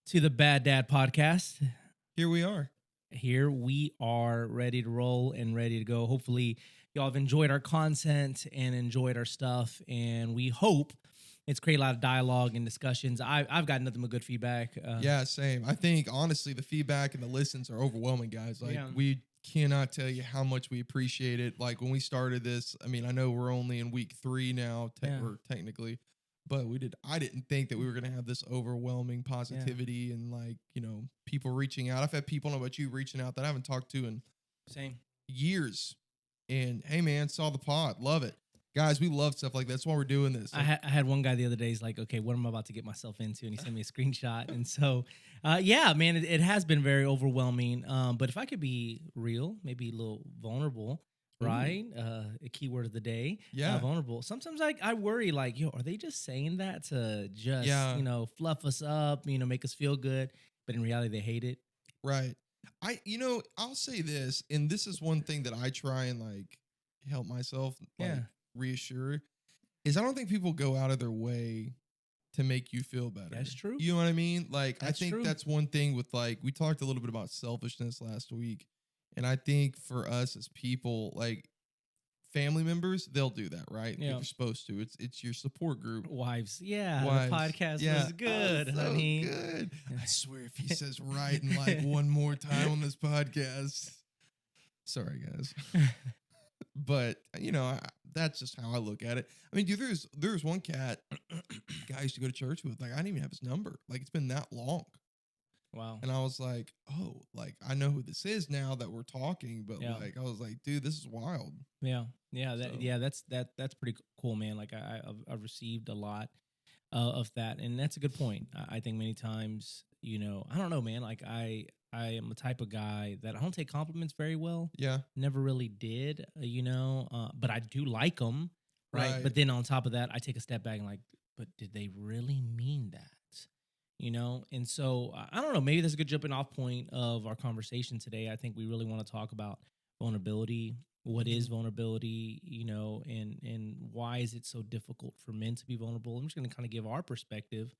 to the Bad Dad podcast. Here we are. Here we are ready to roll and ready to go. Hopefully, y'all have enjoyed our content and enjoyed our stuff. And we hope it's created a lot of dialogue and discussions. I've gotten nothing but good feedback. Yeah, same. I think, honestly, the feedback and the listens are overwhelming, guys. We cannot tell you how much we appreciate it. Like, when we started this, I mean, I know we're only in week 3 now, or technically, but I didn't think that we were going to have this overwhelming positivity and, like, people reaching out. I've had people, I don't know about you, reaching out that I haven't talked to in years. And, hey, man, saw the pod. Love it. Guys, we love stuff like that. That's why we're doing this. I had one guy the other day. He's like, okay, what am I about to get myself into? And he sent me a screenshot. And so, yeah, man, it has been very overwhelming. But if I could be real, maybe a little vulnerable, right? A keyword of the day. Yeah. Vulnerable. Sometimes I worry, like, are they just saying that to just, fluff us up, make us feel good? But in reality, they hate it. Right. I'll say this, and this is one thing that I try and, like, help myself reassure, is I don't think people go out of their way to make you feel better. That's true. You know what I mean? Like, That's I think true. that's one thing with, like, we talked a little bit about selfishness last week. And I think for us as people, like, family members, they'll do that, right? Yeah. They're supposed to. It's your support group. Wives. The podcast was good, so honey. Good. I swear if he says right and like one more time on this podcast. Sorry, guys. But, that's just how I look at it. I mean, dude, there's one cat guy I used to go to church with. Like, I didn't even have his number. Like, it's been that long. Wow. And I was like, oh, like, I know who this is now that we're talking. But, like, I was like, dude, this is wild. Yeah. Yeah. That's pretty cool, man. Like, I've received a lot of that. And that's a good point. I think many times, I don't know, man. Like, I am the type of guy that I don't take compliments very well. Yeah. Never really did, but I do like them. Right. But then on top of that, I take a step back and like, but did they really mean that? And so I don't know, maybe that's a good jumping off point of our conversation today. I think we really want to talk about vulnerability. What is vulnerability, and why is it so difficult for men to be vulnerable? I'm just going to kind of give our perspective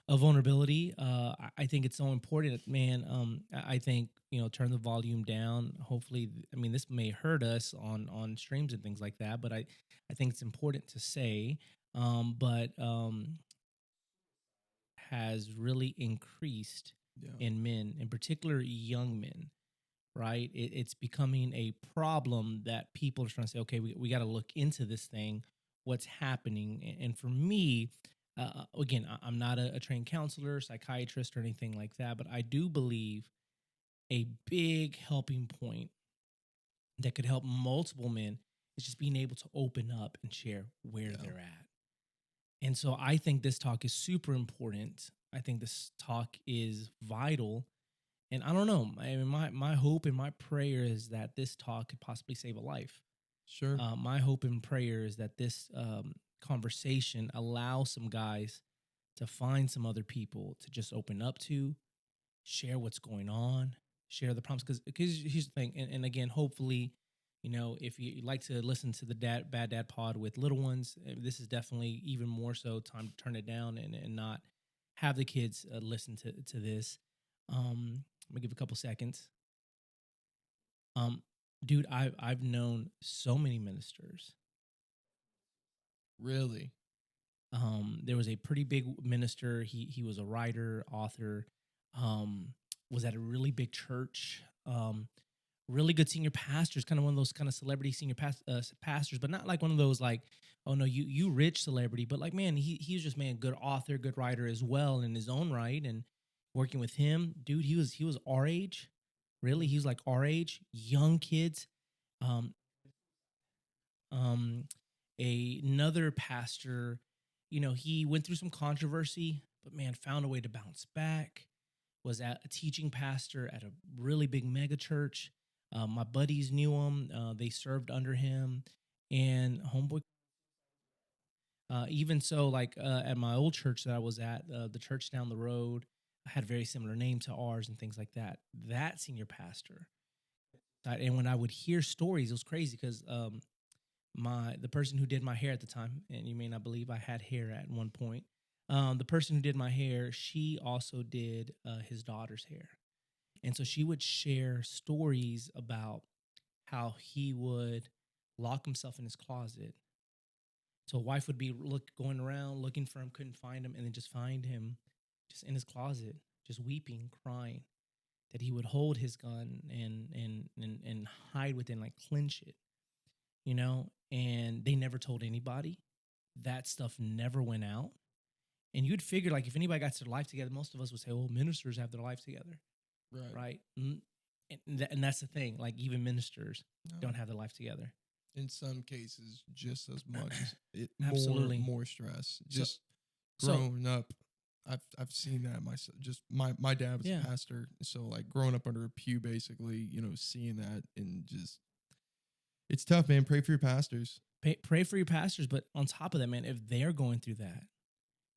of vulnerability. I think it's so important, man. I think, turn the volume down. Hopefully, I mean, this may hurt us on streams and things like that, but I think it's important to say, has really increased in men, in particular young men, right? It's becoming a problem that people are trying to say, okay, we got to look into this thing, what's happening. And for me, again, I'm not a trained counselor, psychiatrist, or anything like that, but I do believe a big helping point that could help multiple men is just being able to open up and share where they're at. And so I think this talk is super important. I think this talk is vital. And I don't know, I mean, my hope and my prayer is that this talk could possibly save a life. Sure. My hope and prayer is that this conversation allows some guys to find some other people to just open up to, share what's going on, share the problems. Because here's the thing, and again, hopefully, if you like to listen to the Bad Dad Pod with little ones, this is definitely even more so time to turn it down and not have the kids listen to this. I'm gonna give a couple seconds. Dude, I've known so many ministers. Really? There was a pretty big minister. He was a writer, author. Was at a really big church. Really good senior pastors, kind of one of those kind of celebrity senior pastors, but not like one of those like, oh no, you rich celebrity, but like, man, he was just, man, good author, good writer as well in his own right. And working with him, dude, he was our age. Really, he was like our age, young kids. Another pastor, he went through some controversy, but man, found a way to bounce back. Was a teaching pastor at a really big mega church. My buddies knew him. They served under him. And homeboy, even so, like at my old church that I was at, the church down the road had a very similar name to ours and things like that. That senior pastor. And when I would hear stories, it was crazy because the person who did my hair at the time, and you may not believe I had hair at one point, The person who did my hair, she also did his daughter's hair. And so she would share stories about how he would lock himself in his closet. So a wife would be going around looking for him, couldn't find him, and then just find him just in his closet, just weeping, crying. That he would hold his gun and hide within, like clench it, you know. And they never told anybody. That stuff never went out. And you'd figure, like, if anybody got their life together, most of us would say, "Oh, ministers have their life together." Right. And that's the thing. Like, even ministers don't have their life together. In some cases, just as much. Absolutely. More stress. Just growing up, I've seen that myself. Just my dad was a pastor, so like growing up under a pew, basically, you know, seeing that, and just, it's tough, man. Pray for your pastors. Pray for your pastors, but on top of that, man, if they're going through that,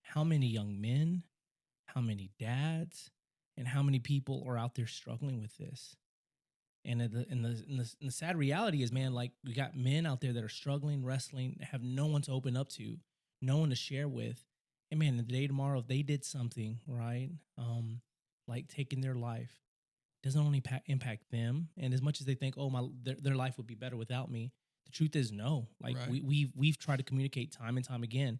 how many young men, how many dads, and how many people are out there struggling with this? And the sad reality is, man, like, we got men out there that are struggling, wrestling, have no one to open up to, no one to share with. And man, the day tomorrow, if they did something, right, like taking their life, doesn't only impact them. And as much as they think, oh, their life would be better without me, the truth is no. Like, we've tried to communicate time and time again,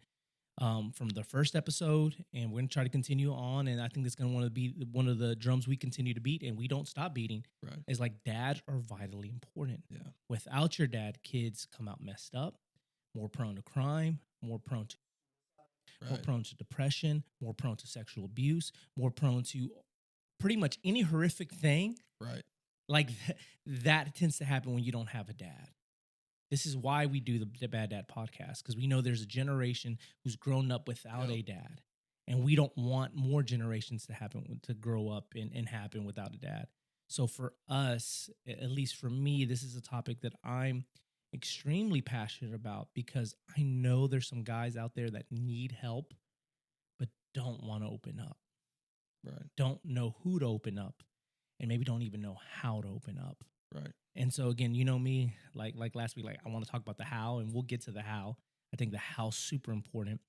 from the first episode, and we're gonna try to continue on. And I think that's gonna want to be one of the drums we continue to beat, and we don't stop beating. Right. Is like, dads are vitally important. Yeah. Without your dad, kids come out messed up, more prone to crime, more prone to depression, more prone to sexual abuse, more prone to pretty much any horrific thing. Right. Like that tends to happen when you don't have a dad. This is why we do the Bad Dad podcast, because we know there's a generation who's grown up without a dad, and we don't want more generations to grow up and happen without a dad. So for us, at least for me, this is a topic that I'm extremely passionate about, because I know there's some guys out there that need help, but don't want to open up. Right. Don't know who to open up, and maybe don't even know how to open up. Right. And so again, you know me, like last week, like, I want to talk about the how, and we'll get to the how. I think the how's super important.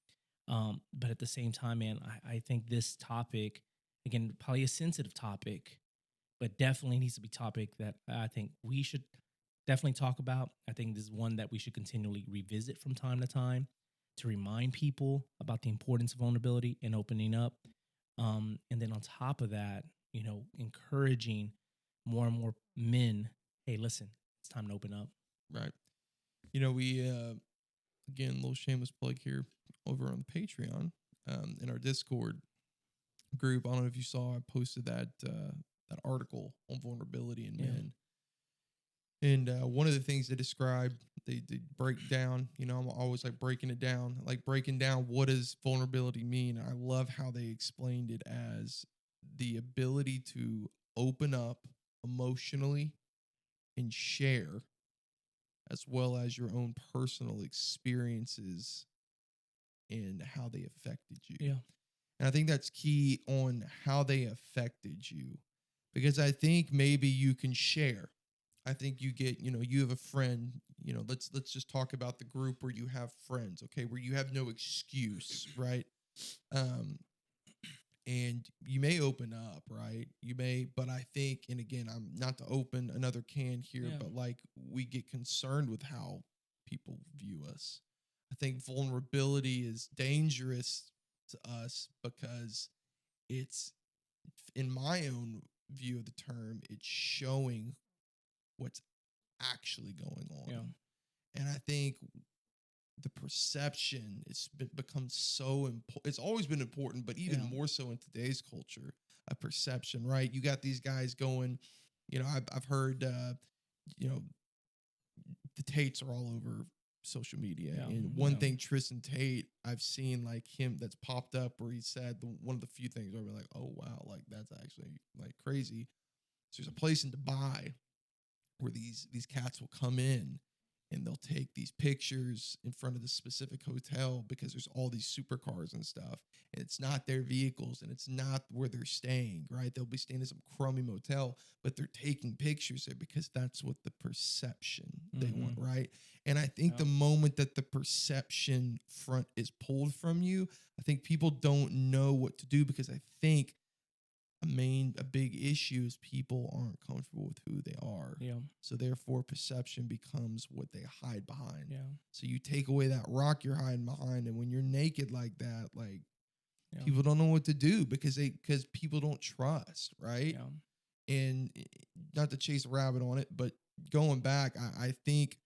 But at the same time, man, I think this topic, again, probably a sensitive topic, but definitely needs to be a topic that I think we should definitely talk about. I think this is one that we should continually revisit from time to time to remind people about the importance of vulnerability and opening up. And then on top of that, you know, encouraging more and more men, hey, listen, it's time to open up. Right. You know, we, again, little shameless plug here, over on the Patreon, in our Discord group. I don't know if you saw, I posted that article on vulnerability in men. And one of the things they describe, they break down, you know, I'm always like breaking down what does vulnerability mean. I love how they explained it as the ability to open up emotionally and share, as well as your own personal experiences and how they affected you. Yeah. And I think that's key on how they affected you, because I think maybe you can share. I think you get, you know, you have a friend, you know, let's just talk about the group where you have friends, okay, where you have no excuse, right? And you may open up, right? You may, but I think, and again, I'm not to open another can here, but like, we get concerned with how people view us. I think vulnerability is dangerous to us because it's, in my own view of the term, it's showing what's actually going on. Yeah. And I think the perception, it's become so important. It's always been important, but even more so in today's culture, a perception, right? You got these guys going, you know, I've heard, you know, the Tates are all over social media. And one thing, Tristan Tate, I've seen like him that's popped up where he said one of the few things where we're like, oh, wow, like that's actually like crazy. So there's a place in Dubai where these cats will come in and they'll take these pictures in front of the specific hotel because there's all these supercars and stuff. And it's not their vehicles and it's not where they're staying, right? They'll be staying in some crummy motel, but they're taking pictures there because that's what the perception they want, right? And I think the moment that the perception front is pulled from you, I think people don't know what to do, because I think a big issue is people aren't comfortable with who they are. Yeah. So therefore perception becomes what they hide behind. Yeah. So you take away that rock you're hiding behind, and when you're naked like that, like people don't know what to do because people don't trust, right? Yeah. And not to chase a rabbit on it, but going back, I think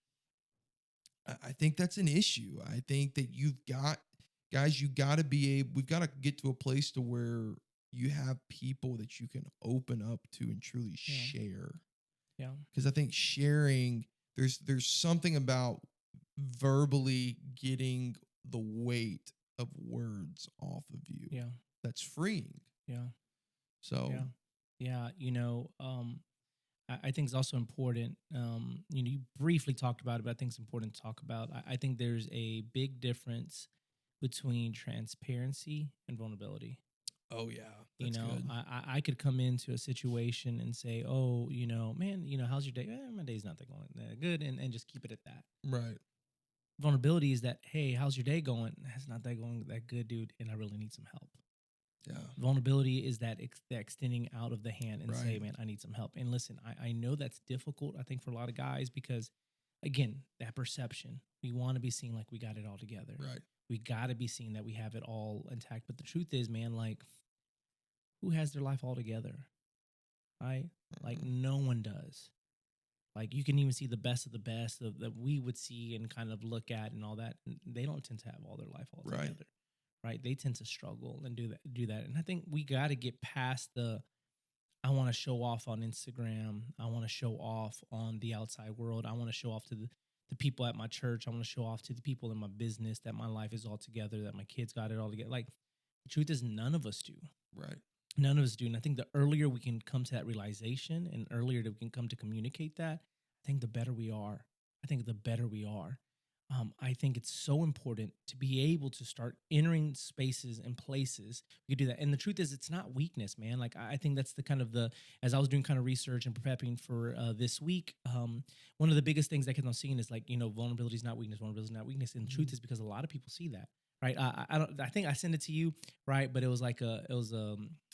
that's an issue. I think that we've got to get to a place to where you have people that you can open up to and truly share. Yeah. Because I think sharing, there's something about verbally getting the weight of words off of you. Yeah. That's freeing. Yeah. So. Yeah. I think it's also important. You briefly talked about it, but I think it's important to talk about. I think there's a big difference between transparency and vulnerability. Oh yeah, that's good. I could come into a situation and say, "Oh, man, how's your day? My day's not that going that good," and just keep it at that. Right. Vulnerability is that, hey, how's your day going? It's not that going that good, dude, and I really need some help. Yeah. Vulnerability is that extending out of the hand and say, man, I need some help. And listen, I know that's difficult, I think, for a lot of guys because, again, that perception. We want to be seen like we got it all together. Right. We got to be seen that we have it all intact. But the truth is, man, like, who has their life all together? Right? Like, no one does. Like, you can even see the best of the best that we would see and kind of look at and all that. And they don't tend to have all their life all together. Right? They tend to struggle and do that. And I think we got to get past I want to show off on Instagram. I want to show off on the outside world. I want to show off to the people at my church. I want to show off to the people in my business that my life is all together, that my kids got it all together. Like, the truth is, none of us do. Right. None of us do. And I think the earlier we can come to that realization and earlier that we can come to communicate that, I think the better we are. I think it's so important to be able to start entering spaces and places. You do that. And the truth is, it's not weakness, man. Like, I think that's the kind of as I was doing kind of research and prepping for this week, one of the biggest things I kept on seeing is like, vulnerability is not weakness. Vulnerability is not weakness. And the truth is, because a lot of people see that. Right. I think I sent it to you. Right. But it was like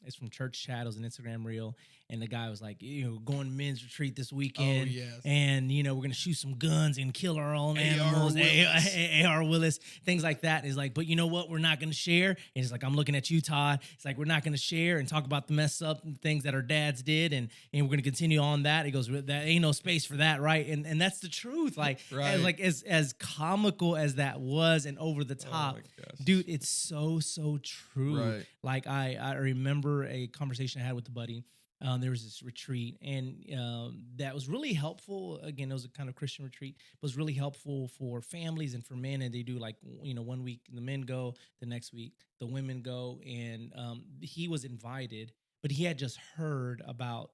it's from Church Chat. It was an Instagram reel. And the guy was like, going to men's retreat this weekend. Oh, yes. And, we're going to shoot some guns and kill our own animals. A.R. Willis, things like that. Is like, but you know what? We're not going to share. And it's like, I'm looking at you, Todd. It's like, we're not going to share and talk about the mess up things that our dads did. And we're going to continue on that. He goes, that ain't no space for that. Right. And that's the truth. Like, as comical as that was and over the top. Dude, it's so true. Right. Like, I remember a conversation I had with a buddy. There was this retreat, and that was really helpful. Again, it was a kind of Christian retreat, but it was really helpful for families and for men. And they do 1 week the men go, the next week the women go. And he was invited, but he had just heard about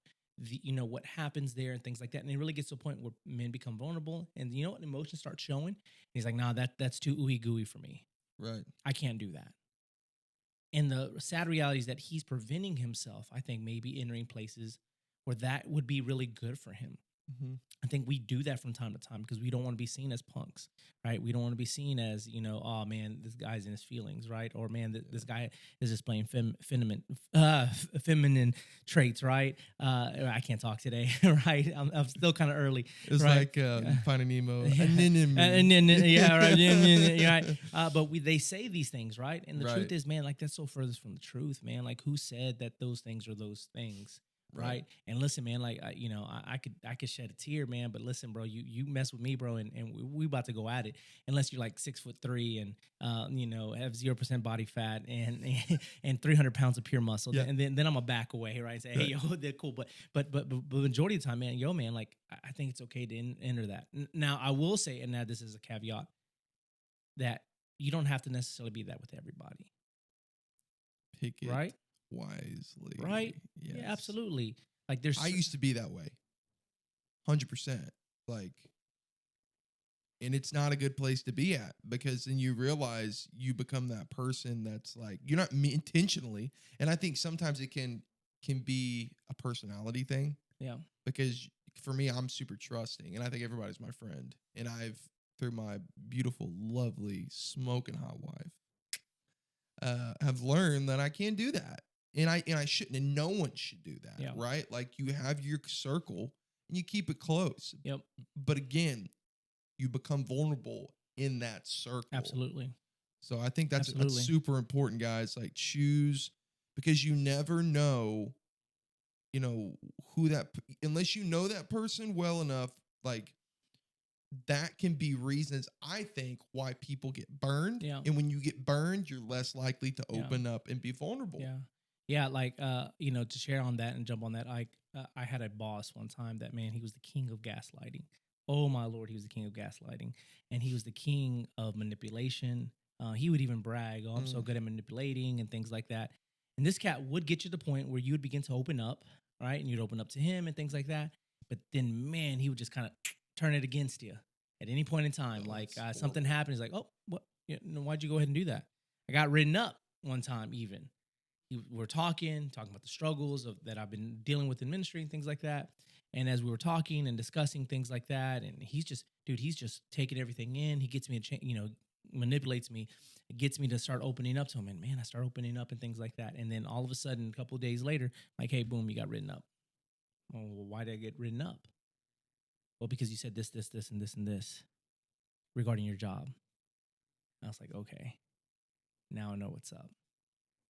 what happens there and things like that. And it really gets to a point where men become vulnerable, and what emotions start showing. And he's like, "Nah, that's too ooey gooey for me. Right. I can't do that." And the sad reality is that he's preventing himself, I think, maybe entering places where that would be really good for him. Mm-hmm. I think we do that from time to time because we don't want to be seen as punks, right? We don't want to be seen as, oh, man, this guy's in his feelings, right? Or, man, this guy is displaying feminine traits, right? I can't talk today, right? I'm still kind of early. It's right? Like Finding Nemo. Yeah, right. But they say these things, right? And the truth is, man, like, that's so furthest from the truth, man. Like, who said that those things are those things? Right. And listen, man, like, I could shed a tear, man, but listen, bro, you mess with me, bro. And we about to go at it unless you're like 6'3" and, have 0% body fat and 300 pounds of pure muscle. Yeah. And then I'm gonna back away, right? And say, hey, yo, they're cool. But majority of the time, man, like, I think it's okay to enter that. Now I will say, and now this is a caveat, that you don't have to necessarily be that with everybody. Pick it. Right. Wisely. Right? Yes. Yeah, absolutely. Like, I used to be that way. 100%. Like, And it's not a good place to be at, because then you realize you become that person that's like, you're not intentionally. And I think sometimes it can be a personality thing. Yeah. Because for me, I'm super trusting, and I think everybody's my friend. And I've, through my beautiful, lovely, smoking hot wife, have learned that I can't do that. And I shouldn't, and no one should do that. Yeah. Right? Like, you have your circle and you keep it close. Yep. But again, you become vulnerable in that circle. Absolutely. So I think that's super important, guys. Like, choose, because you never know, who unless you know that person well enough, like, that can be reasons, I think, why people get burned. Yeah. And when you get burned, you're less likely to open up and be vulnerable. Yeah. Yeah. Like, to share on that and jump on that, I had a boss one time that, man, he was the king of gaslighting. Oh my Lord, he was the king of gaslighting, and he was the king of manipulation. He would even brag, "Oh, I'm so good at manipulating," and things like that. And this cat would get you to the point where you would begin to open up, right? And you'd open up to him and things like that. But then, man, he would just kind of turn it against you at any point in time. Like, something happened, he's like, "Oh, what? Why'd you go ahead and do that?" I got written up one time. Even we're talking about the struggles that I've been dealing with in ministry and things like that. And as we were talking and discussing things like that, and he's just taking everything in. He gets me manipulates me, gets me to start opening up to him. And man, I start opening up and things like that. And then all of a sudden, a couple of days later, like, "Hey, boom, you got written up." "Oh, well, why did I get written up?" "Well, because you said this, this, this, and this, and this regarding your job." I was like, okay, now I know what's up.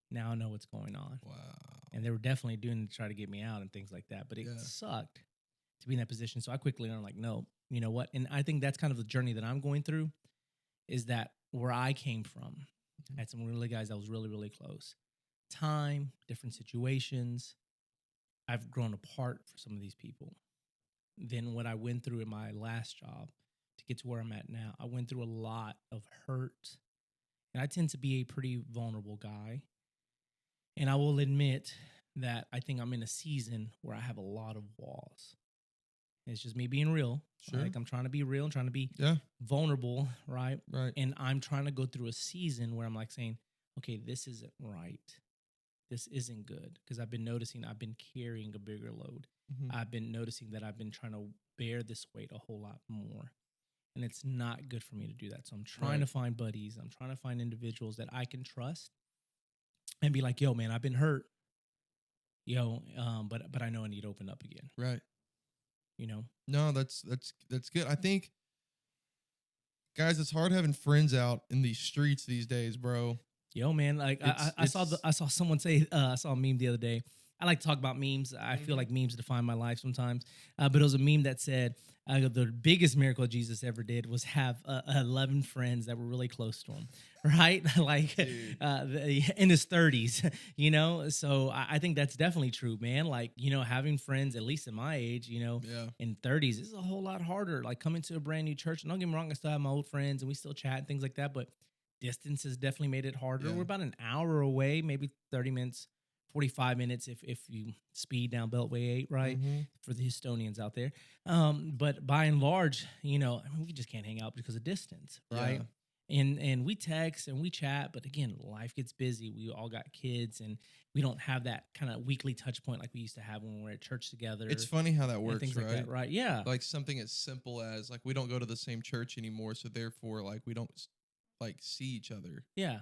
Now I know what's going on. Wow. And they were definitely doing to try to get me out and things like that. But it sucked to be in that position. So I quickly learned, like, no, you know what? And I think that's kind of the journey that I'm going through, is that where I came from, I had some really guys that was really, really close. Time, different situations. I've grown apart for some of these people. Then what I went through in my last job to get to where I'm at now, I went through a lot of hurt. And I tend to be a pretty vulnerable guy. And I will admit that I think I'm in a season where I have a lot of walls. It's just me being real. Sure. Like, I'm trying to be real and trying to be vulnerable, right? Right. And I'm trying to go through a season where I'm like saying, okay, this isn't right. This isn't good. Because I've been noticing I've been carrying a bigger load. Mm-hmm. I've been noticing that I've been trying to bear this weight a whole lot more. And it's not good for me to do that. So I'm trying to find buddies. I'm trying to find individuals that I can trust and be like, "Yo, man, I've been hurt. But I know I need to open up again." Right. No, that's good. I think, guys, it's hard having friends out in these streets these days, bro. Yo, man, like, I saw someone say, I saw a meme the other day. I like to talk about memes. I feel like memes define my life sometimes. But it was a meme that said the biggest miracle Jesus ever did was have 11 friends that were really close to him, right? Like, in his 30s, So I think that's definitely true, man. Like, having friends, at least in my age, in 30s, is a whole lot harder. Like, coming to a brand new church. And don't get me wrong, I still have my old friends and we still chat and things like that. But distance has definitely made it harder. Yeah. We're about an hour away, maybe 30 minutes. 45 minutes if you speed down Beltway 8, right? Mm-hmm. For the Estonians out there. But by and large, we just can't hang out because of distance, right? Yeah. And we text and we chat, but again, life gets busy. We all got kids and we don't have that kind of weekly touch point like we used to have when we were at church together. It's funny how that works, things right? Like that, right? Yeah. Like something as simple as, like, we don't go to the same church anymore, so therefore, like, we don't, like, see each other. Yeah.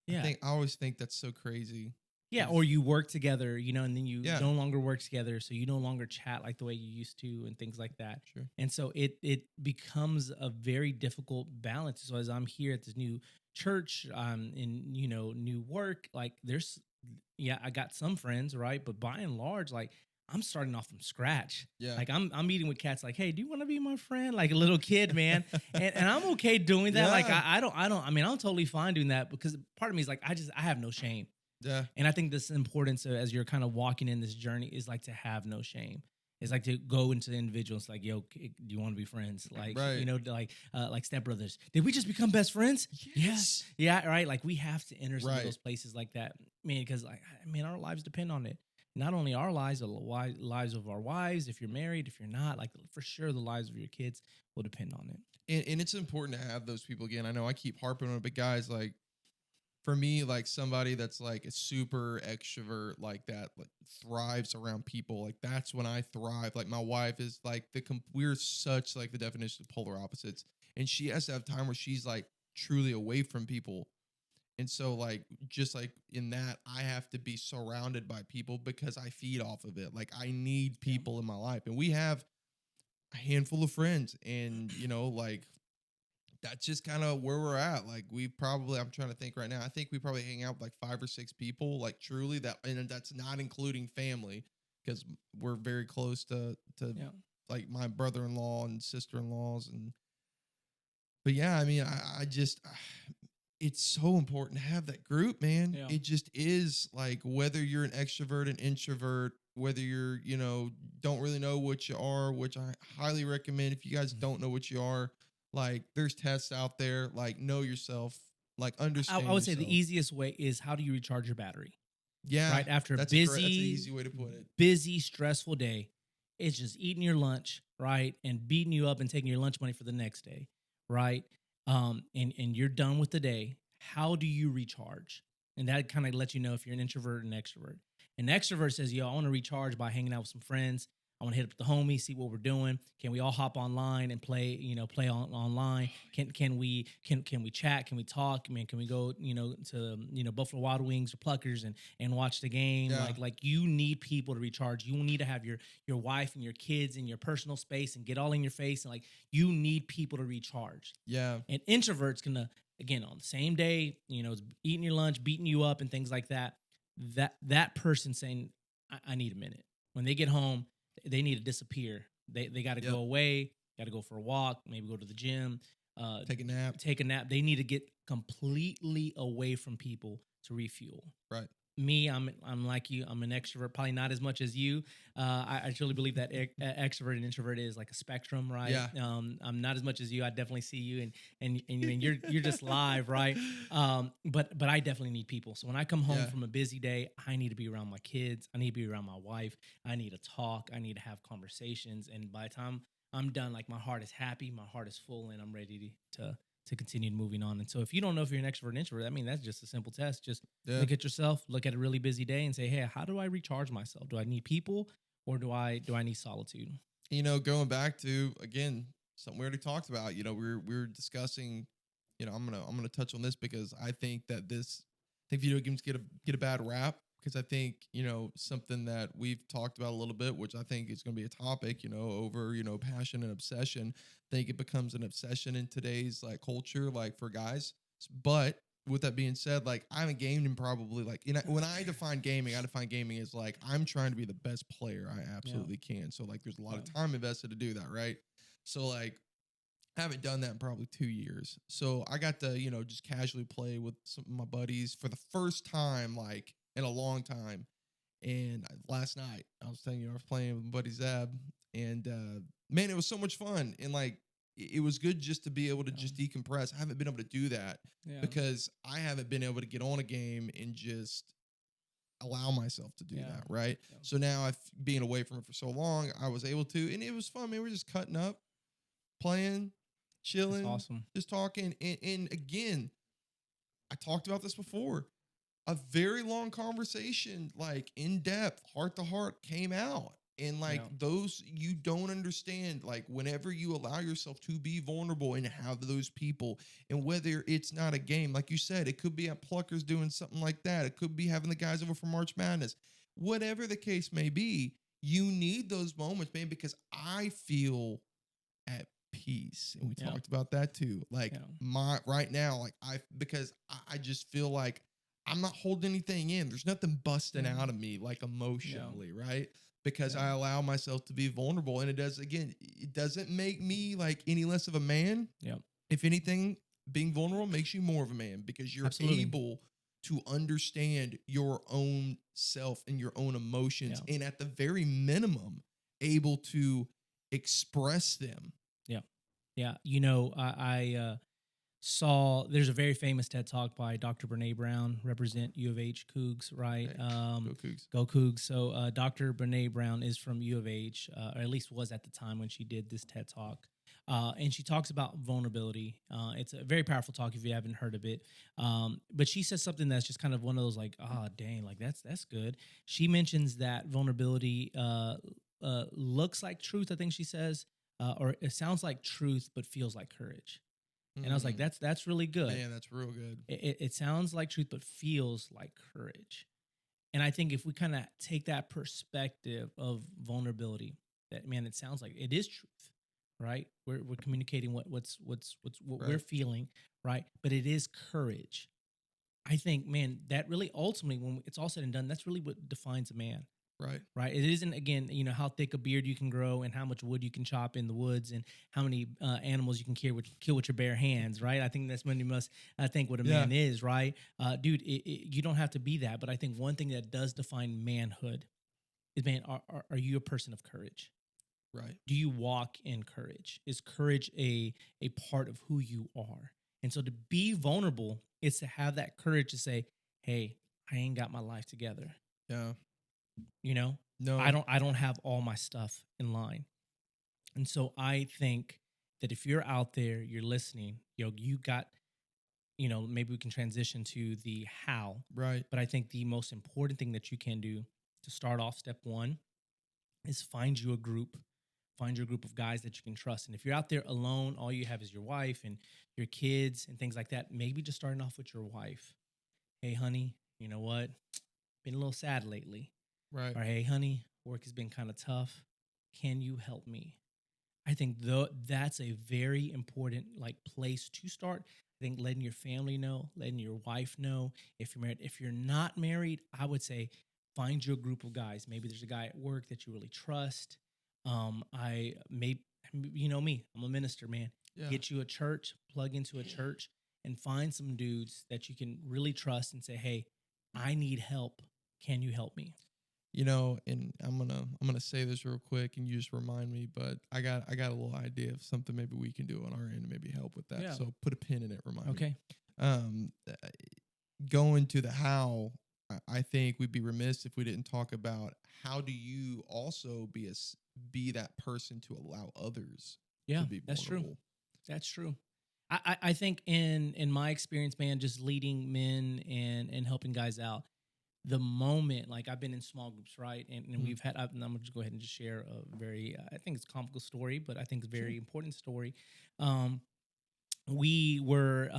Yeah. I always think that's so crazy. Yeah, or you work together, and then you no longer work together, so you no longer chat like the way you used to and things like that. Sure. And so it becomes a very difficult balance. So as I'm here at this new church, in new work, like I got some friends, right? But by and large, like, I'm starting off from scratch. Yeah. Like, I'm meeting with cats like, "Hey, do you want to be my friend?" Like a little kid, man. and I'm okay doing that. Yeah. Like, I'm totally fine doing that, because part of me is like, I have no shame. Yeah. And I think this importance as you're kind of walking in this journey is like to have no shame. It's like to go into the individuals like, "Yo, do you want to be friends?" Like, like stepbrothers. Did we just become best friends? Yes. Yeah. Right. Like, we have to enter some of those places like that, man, because our lives depend on it. not only our lives, the lives of our wives, if you're married, if you're not, like for sure the lives of your kids will depend on it. And it's important to have those people again. I know I keep harping on it, but guys, like for me, like somebody that's like a super extrovert like that, like thrives around people, like that's when I thrive. Like my wife is like we're such like the definition of polar opposites, and she has to have time where she's like truly away from people. And so like just like in that, I have to be surrounded by people because I feed off of it. Like I need people in my life, and we have a handful of friends, and like that's just kind of where we're at. Like I'm trying to think right now. I think we probably hang out with like 5 or 6 people, like truly and that's not including family because we're very close to like my brother-in-law and sister-in-laws. But yeah, I mean, I just, it's so important to have that group, man. Yeah. It just is like, whether you're an extrovert, an introvert, whether you're, don't really know what you are, which I highly recommend. If you guys don't know what you are, like there's tests out there, like know yourself, like understand. I would say the easiest way is, how do you recharge your battery? Yeah. Right. After that's an easy way to put it. Busy, stressful day. It's just eating your lunch, right? And beating you up and taking your lunch money for the next day. Right. And you're done with the day. How do you recharge? And that kind of lets you know if you're an introvert and extrovert. An extrovert says, yo, I want to recharge by hanging out with some friends. I want to hit up the homies, see what we're doing. Can we all hop online and play, online? Can we chat? Can we talk? Man, can we go, to, Buffalo Wild Wings or Pluckers and watch the game? Yeah. Like you need people to recharge. You need to have your wife and your kids in your personal space and get all in your face. And like, you need people to recharge. Yeah. And introverts gonna, again, on the same day, eating your lunch, beating you up and things like that. That person saying, I need a minute. When they get home, they need to disappear. They got to go away, got to go for a walk, maybe go to the gym, take a nap. They need to get completely away from people to refuel. Right. Me, I'm like you. I'm an extrovert, probably not as much as you. I truly believe that extrovert and introvert is like a spectrum, right? Yeah. I'm not as much as you. I definitely see you, and you're just live, right? But I definitely need people. So when I come home from a busy day, I need to be around my kids. I need to be around my wife. I need to talk. I need to have conversations. And by the time I'm done, like my heart is happy, my heart is full, and I'm ready to continue moving on. And so if you don't know if you're an extrovert or introvert, I mean, that's just a simple test. Just look at yourself, look at a really busy day and say, hey, how do I recharge myself? Do I need people or do I need solitude? Going back to, again, something we already talked about, we're discussing, I'm going to touch on this because I think that video games get a bad rap, because I think, something that we've talked about a little bit, which I think is going to be a topic, over, passion and obsession. I think it becomes an obsession in today's like culture, like for guys. But with that being said, like I haven't gamed in probably like, when I define gaming as like, I'm trying to be the best player I absolutely can. So like, there's a lot of time invested to do that. Right. So like, I haven't done that in probably 2 years. So I got to, just casually play with some of my buddies for the first time, like in a long time. And last night I was telling you, I was playing with my buddy Zab, and man, it was so much fun. And like, it was good just to be able to just decompress. I haven't been able to do that because I haven't been able to get on a game and just allow myself to do that. Right. Yeah. So now being away from it for so long, I was able to, and it was fun, man. We're just cutting up, playing, chilling, awesome. Just talking. And again, I talked about this before. A very long conversation, like in depth, heart to heart, came out. And like those, you don't understand, like whenever you allow yourself to be vulnerable and have those people, and whether it's not a game, like you said, it could be at Pluckers doing something like that. It could be having the guys over for March Madness, whatever the case may be, you need those moments, man, because I feel at peace. And we talked about that too. Like right now, like because I just feel like I'm not holding anything in. There's nothing busting out of me, like emotionally, right? Because I allow myself to be vulnerable. And it doesn't make me like any less of a man. Yeah. If anything, being vulnerable makes you more of a man, because you're able to understand your own self and your own emotions. Yeah. And at the very minimum, able to express them. Yeah. Yeah. there's a very famous TED Talk by Dr. Brene Brown, represent U of H Cougs, right? Hey, go Cougs. Go Cougs. So Dr. Brene Brown is from U of H, or at least was at the time when she did this TED Talk. And she talks about vulnerability. It's a very powerful talk if you haven't heard of it. But she says something that's just kind of one of those like, oh, dang, like that's good. She mentions that vulnerability looks like truth, I think she says, or it sounds like truth, but feels like courage. And I was like, that's really good. Man, that's real good. It sounds like truth, but feels like courage. And I think if we kind of take that perspective of vulnerability, that man, it sounds like it is truth, right? We're communicating what Right. we're feeling, right? But it is courage. I think, man, that really ultimately, when it's all said and done, that's really what defines a man. Right. It isn't, again, how thick a beard you can grow and how much wood you can chop in the woods and how many animals you can kill with your bare hands. Right. I think that's when you must think what a man is. Right. Dude, you don't have to be that. But I think one thing that does define manhood is, man, are you a person of courage? Right. Do you walk in courage? Is courage a part of who you are? And so to be vulnerable is to have that courage to say, hey, I ain't got my life together. Yeah. No, I don't have all my stuff in line. And so I think that if you're out there, you're listening, you got, maybe we can transition to the how. Right. But I think the most important thing that you can do to start off, step one, is find you a group. Find your group of guys that you can trust. And if you're out there alone, all you have is your wife and your kids and things like that, maybe just starting off with your wife. Hey, honey, you know what? Been a little sad lately. Right. Or, hey, honey, work has been kind of tough. Can you help me? I think that's a very important place to start. I think letting your family know, letting your wife know. If you're married, if you're not married, I would say find your group of guys. Maybe there's a guy at work that you really trust. Me, I'm a minister, man. Yeah. Get you a church, plug into a church, and find some dudes that you can really trust and say, hey, I need help. Can you help me? And I'm gonna say this real quick, and you just remind me. But I got a little idea of something maybe we can do on our end to maybe help with that. Yeah. So put a pin in it. Remind me. Okay. Going to the how, I think we'd be remiss if we didn't talk about how do you also be that person to allow others. Yeah, to be vulnerable. That's true. I think in my experience, man, just leading men and helping guys out. The moment, I've been in small groups, right? And we've had, I'm going to just go ahead and just share a very, I think it's a comical story, but I think it's a very important story. We were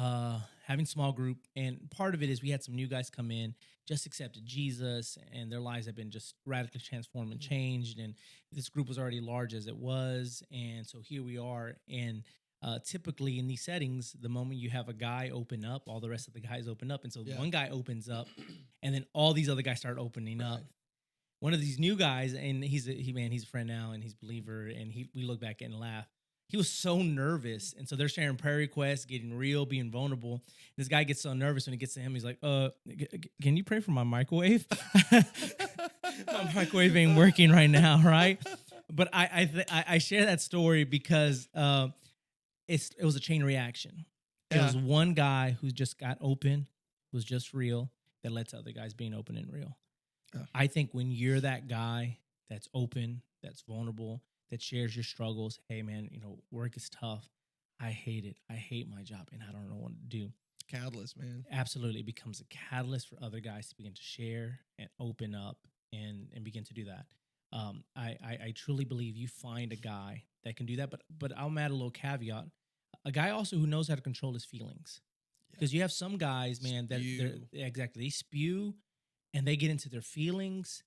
having small group, and part of it is we had some new guys come in, just accepted Jesus, and their lives have been just radically transformed and changed. And this group was already large as it was. And so here we are. And typically in these settings, the moment you have a guy open up, all the rest of the guys open up. And so one guy opens up, and then all these other guys start opening up. One of these new guys, and he's a friend now, and he's a believer, and we look back and laugh. He was so nervous, and so they're sharing prayer requests, getting real, being vulnerable. This guy gets so nervous when he gets to him. He's like, can you pray for my microwave? My microwave ain't working right now, right? But I share that story because it was a chain reaction. Yeah. It was one guy who just got open, was just real, that led to other guys being open and real. Yeah. I think when you're that guy that's open, that's vulnerable, that shares your struggles, hey, man, work is tough. I hate it. I hate my job, and I don't know what to do. It's a catalyst, man. Absolutely. It becomes a catalyst for other guys to begin to share and open up and begin to do that. I truly believe you find a guy that can do that, but I'll add a little caveat. A guy also who knows how to control his feelings. Because you have some guys, man, that they spew and they get into their feelings.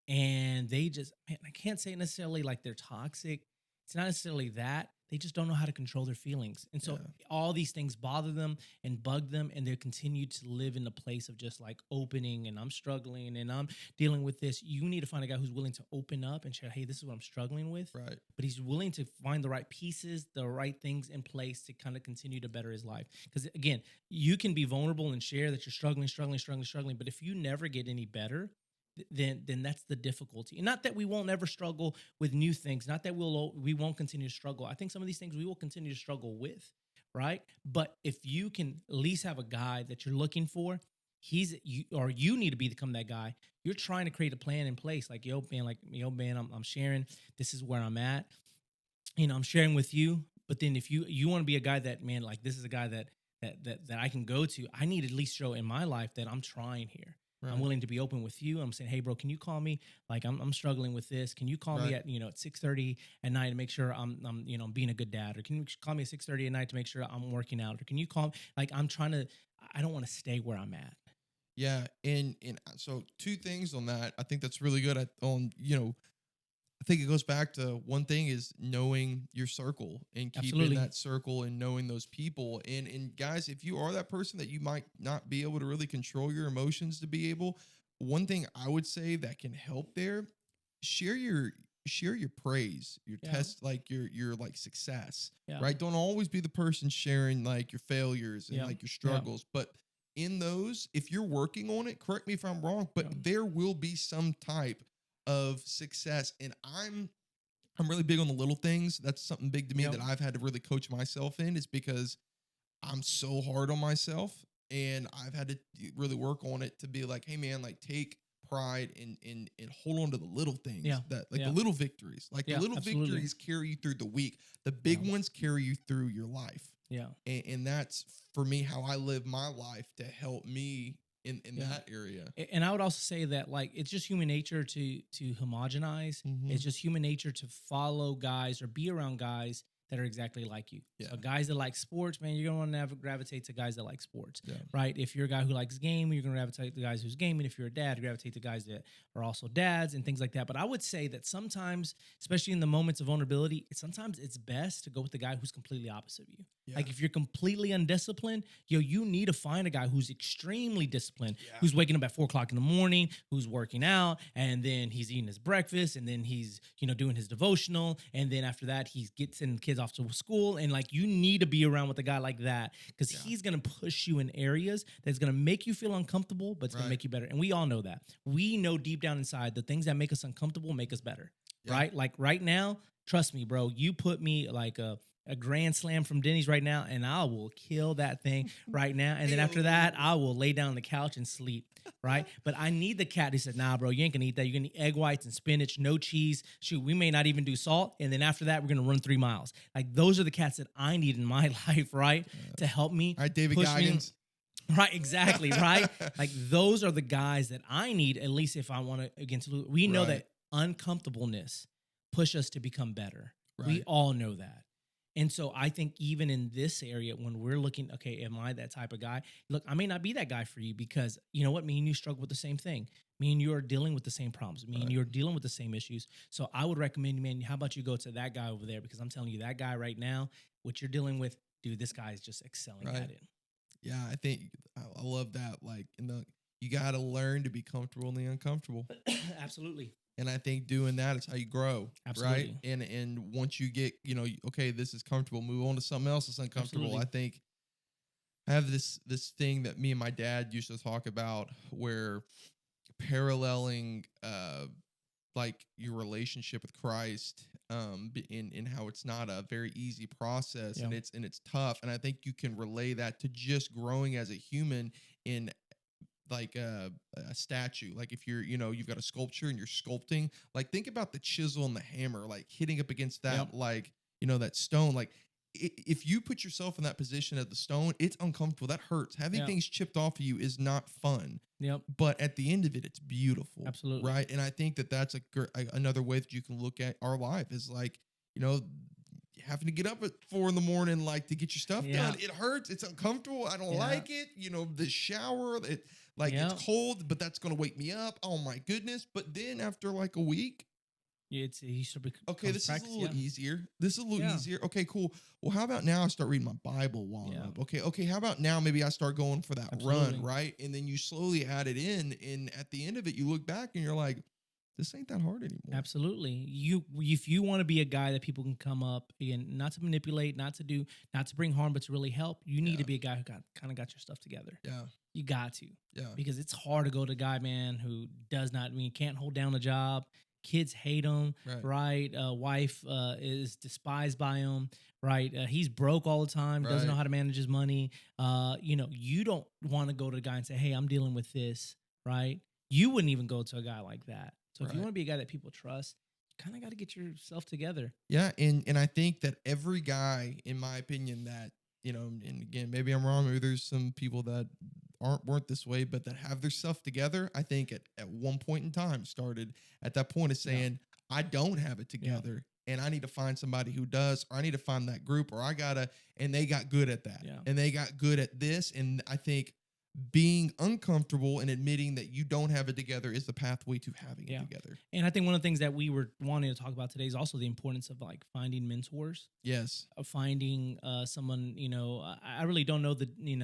And they just, man, I can't say necessarily like they're toxic. It's not necessarily that. They just don't know how to control their feelings. And so all these things bother them and bug them. And they continue to live in a place of just opening, and I'm struggling and I'm dealing with this. You need to find a guy who's willing to open up and share, hey, this is what I'm struggling with. Right. But he's willing to find the right pieces, the right things in place to kind of continue to better his life. Because again, you can be vulnerable and share that you're struggling. But if you never get any better, then that's the difficulty. And not that we won't ever struggle with new things, not that we won't continue to struggle. I think some of these things we will continue to struggle with, right? But if you can at least have a guy that you're looking for, you need to become that guy. You're trying to create a plan in place, like yo man, I'm sharing. This is where I'm at. I'm sharing with you. But then if you want to be a guy that, man, like this is a guy that I can go to, I need to at least show in my life that I'm trying here. Right. I'm willing to be open with you. I'm saying, hey, bro, can you call me? Like I'm struggling with this. Can you call me at at 6:30 at night to make sure I'm being a good dad? Or can you call me at 6:30 at night to make sure I'm working out? Or can you call me? Like I'm trying to. I don't want to stay where I'm at. Yeah, and so two things on that. I think that's really good. I think it goes back to one thing is knowing your circle and keeping that circle and knowing those people. And guys, if you are that person that you might not be able to really control your emotions to be able, one thing I would say that can help there, share your praise, your test, like your like success, right? Don't always be the person sharing like your failures and like your struggles, but in those, if you're working on it, correct me if I'm wrong, but there will be some type of success. And I'm really big on the little things. That's something big to me that I've had to really coach myself in, is because I'm so hard on myself, and I've had to really work on it to be like, hey man, like take pride and hold on to the little things that like the little victories, like the little victories carry you through the week. The big ones carry you through your life. Yeah. And that's for me, how I live my life to help me in that area. And I would also say that like it's just human nature to homogenize. It's just human nature to follow guys or be around guys that are exactly like you. So guys that like sports, man, you're going to want to gravitate to guys that like sports, right? If you're a guy who likes gaming, you're going to gravitate to guys who's gaming. If you're a dad, gravitate to guys that are also dads and things like that. But I would say that sometimes, especially in the moments of vulnerability, sometimes it's best to go with the guy who's completely opposite of you. Like if you're completely undisciplined, you need to find a guy who's extremely disciplined, who's waking up at 4:00 in the morning, who's working out, and then he's eating his breakfast, and then he's, doing his devotional. And then after that, he gets sending kids off to school. And like, you need to be around with a guy like that, because he's going to push you in areas that's going to make you feel uncomfortable, but it's going to make you better. And we all know that. We know deep down inside the things that make us uncomfortable make us better, right? Like right now, trust me, bro, you put me like a grand slam from Denny's right now, and I will kill that thing right now. And then after that, I will lay down on the couch and sleep, right? But I need the cat. He said, nah, bro, you ain't gonna eat that. You're gonna eat egg whites and spinach, no cheese. Shoot, we may not even do salt. And then after that, we're gonna run 3 miles. Like those are the cats that I need in my life, right? To help me. All right, David Goggins. Right, exactly, right? Like those are the guys that I need, at least if I want to, against we know that uncomfortableness push us to become better. Right. We all know that. And so I think even in this area, when we're looking, okay, am I that type of guy? Look, I may not be that guy for you, because you know what? Me and you struggle with the same thing. Me and you are dealing with the same problems. Me and you are dealing with the same issues. So I would recommend, man, how about you go to that guy over there? Because I'm telling you, that guy right now, what you're dealing with, dude, this guy is just excelling at it. Yeah, I think I love that. Like, you got to learn to be comfortable in the uncomfortable. Absolutely. And I think doing that is how you grow. Absolutely. Right. And once you get, okay, this is comfortable, move on to something else that's uncomfortable. Absolutely. I think I have this thing that me and my dad used to talk about, where paralleling like your relationship with Christ, in how it's not a very easy process, and it's tough. And I think you can relay that to just growing as a human in like a statue. Like if you're, you've got a sculpture and you're sculpting, like think about the chisel and the hammer, like hitting up against that, like, that stone. Like if you put yourself in that position at the stone, it's uncomfortable. That hurts. Having things chipped off of you is not fun. But at the end of it, it's beautiful. Absolutely. Right. And I think that that's another way that you can look at our life, is like, having to get up at 4 a.m, like to get your stuff done. It hurts. It's uncomfortable. I don't like it. The shower, it's cold, but that's going to wake me up. Oh my goodness. But then after like a week, this is a little easier. This is a little easier. Okay, cool. Well, how about now I start reading my Bible while I'm up? Okay. How about now maybe I start going for that run, right? And then you slowly add it in, and at the end of it, you look back and you're like, this ain't that hard anymore. Absolutely. If you want to be a guy that people can come up, again, not to manipulate, not to bring harm, but to really help, you need to be a guy who kind of got your stuff together. Yeah. You got to. Yeah. Because it's hard to go to a guy, man, who can't hold down a job. Kids hate him, right? Wife is despised by him, right? He's broke all the time, doesn't know how to manage his money. You don't want to go to the guy and say, hey, I'm dealing with this, right? You wouldn't even go to a guy like that. So if you want to be a guy that people trust, you kind of got to get yourself together. Yeah, and I think that every guy, in my opinion, that, and again, maybe I'm wrong, maybe there's some people that weren't this way, but that have their stuff together, I think at one point in time started at that point of saying, I don't have it together. And I need to find somebody who does, or I need to find that group, or and they got good at that. And they got good at this. And I think being uncomfortable and admitting that you don't have it together is the pathway to having it together. And I think one of the things that we were wanting to talk about today is also the importance of like finding mentors. Yes. Finding someone, I really don't know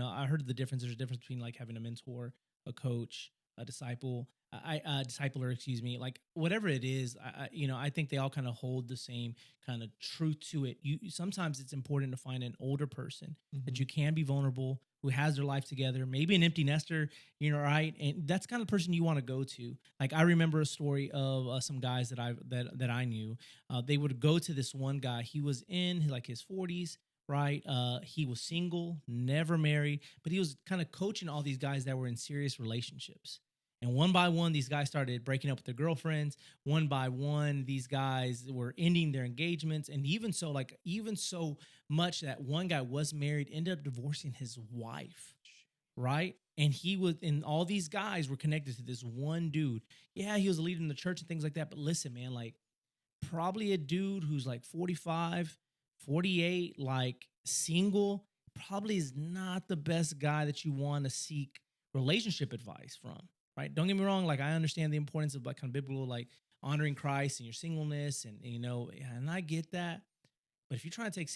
I heard the difference. There's a difference between like having a mentor, a coach, a disciple, discipler, excuse me, like whatever it is. I think they all kind of hold the same kind of truth to it. Sometimes it's important to find an older person that you can be vulnerable, who has their life together, maybe an empty nester, right? And that's kind of the person you want to go to. Like I remember a story of some guys that I knew. They would go to this one guy. He was in like his 40s, right? He was single, never married, but he was kind of coaching all these guys that were in serious relationships. And one by one, these guys started breaking up with their girlfriends. One by one, these guys were ending their engagements. And even so much that one guy was married, ended up divorcing his wife, right? And all these guys were connected to this one dude. Yeah, he was a leader in the church and things like that. But listen, man, like probably a dude who's like 45, 48, like single, probably is not the best guy that you want to seek relationship advice from. Right. Don't get me wrong. Like I understand the importance of like kind of biblical, like honoring Christ and your singleness, and and I get that. But if you're trying to take